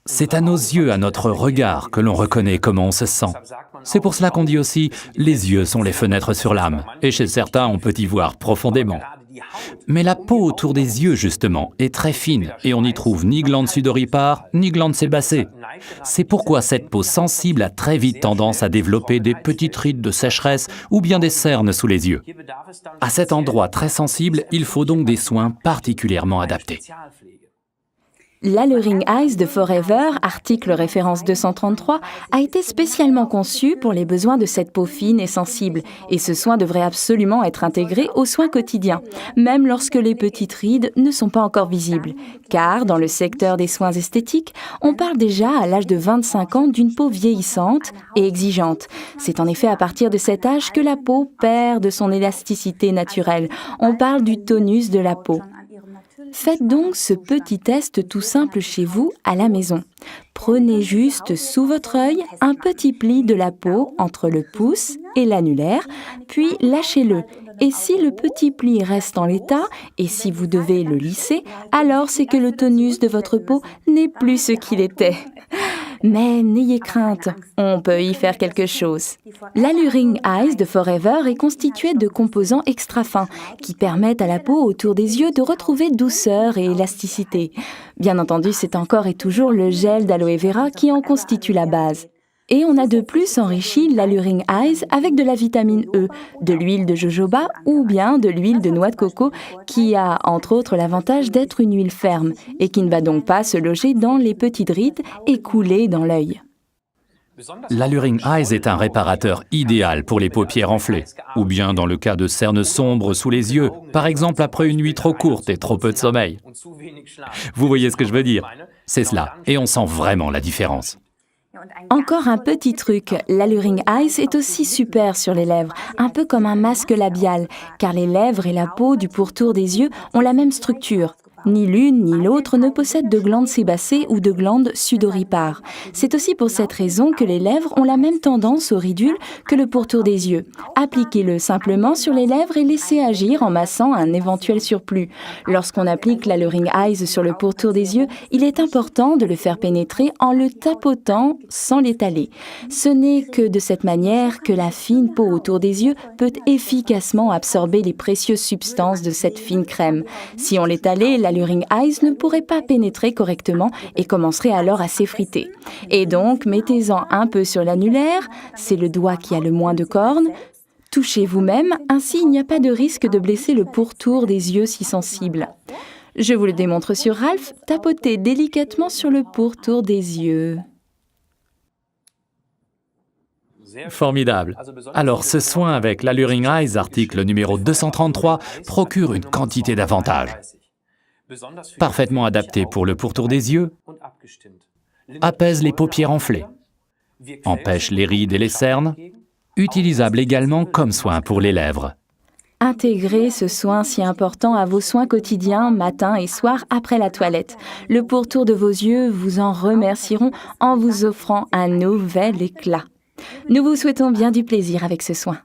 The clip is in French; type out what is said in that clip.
C'est à nos yeux, à notre regard, que l'on reconnaît comment on se sent. C'est pour cela qu'on dit aussi « les yeux sont les fenêtres sur l'âme » et chez certains, on peut y voir profondément. Mais la peau autour des yeux, justement, est très fine et on n'y trouve ni glande sudoripare, ni glande sébacée. C'est pourquoi cette peau sensible a très vite tendance à développer des petites rides de sécheresse ou bien des cernes sous les yeux. À cet endroit très sensible, il faut donc des soins particulièrement adaptés. L'Alluring Eyes de Forever, article référence 233, a été spécialement conçu pour les besoins de cette peau fine et sensible. Et ce soin devrait absolument être intégré aux soins quotidiens, même lorsque les petites rides ne sont pas encore visibles. Car dans le secteur des soins esthétiques, on parle déjà à l'âge de 25 ans d'une peau vieillissante et exigeante. C'est en effet à partir de cet âge que la peau perd de son élasticité naturelle. On parle du tonus de la peau. Faites donc ce petit test tout simple chez vous à la maison. Prenez juste sous votre œil un petit pli de la peau entre le pouce et l'annulaire, puis lâchez-le. Et si le petit pli reste en l'état, et si vous devez le lisser, alors c'est que le tonus de votre peau n'est plus ce qu'il était. Mais n'ayez crainte, on peut y faire quelque chose. L'Alluring Eyes de Forever est constitué de composants extra fins qui permettent à la peau autour des yeux de retrouver douceur et élasticité. Bien entendu, c'est encore et toujours le gel d'aloe vera qui en constitue la base. Et on a de plus enrichi l'Alluring Eyes avec de la vitamine E, de l'huile de jojoba ou bien de l'huile de noix de coco qui a entre autres l'avantage d'être une huile ferme et qui ne va donc pas se loger dans les petites rides et couler dans l'œil. L'Alluring Eyes est un réparateur idéal pour les paupières enflées, ou bien dans le cas de cernes sombres sous les yeux, par exemple après une nuit trop courte et trop peu de sommeil. Vous voyez ce que je veux dire? C'est cela, et on sent vraiment la différence. Encore un petit truc, l'Alluring Eyes est aussi super sur les lèvres, un peu comme un masque labial, car les lèvres et la peau du pourtour des yeux ont la même structure. Ni l'une ni l'autre ne possèdent de glandes sébacées ou de glandes sudoripares. C'est aussi pour cette raison que les lèvres ont la même tendance au ridule que le pourtour des yeux. Appliquez-le simplement sur les lèvres et laissez agir en massant un éventuel surplus. Lorsqu'on applique l'Alluring Eyes sur le pourtour des yeux, il est important de le faire pénétrer en le tapotant sans l'étaler. Ce n'est que de cette manière que la fine peau autour des yeux peut efficacement absorber les précieuses substances de cette fine crème. Si on l'étalait, l'Alluring Eyes ne pourrait pas pénétrer correctement et commencerait alors à s'effriter. Et donc, mettez-en un peu sur l'annulaire, c'est le doigt qui a le moins de cornes. Touchez vous-même, ainsi il n'y a pas de risque de blesser le pourtour des yeux si sensible. Je vous le démontre sur Ralph, tapotez délicatement sur le pourtour des yeux. Formidable. Alors ce soin avec l'Alluring Eyes, article numéro 233, procure une quantité d'avantages. Parfaitement adapté pour le pourtour des yeux, apaise les paupières enflées, empêche les rides et les cernes, utilisable également comme soin pour les lèvres. Intégrez ce soin si important à vos soins quotidiens, matin et soir après la toilette. Le pourtour de vos yeux vous en remercieront en vous offrant un nouvel éclat. Nous vous souhaitons bien du plaisir avec ce soin.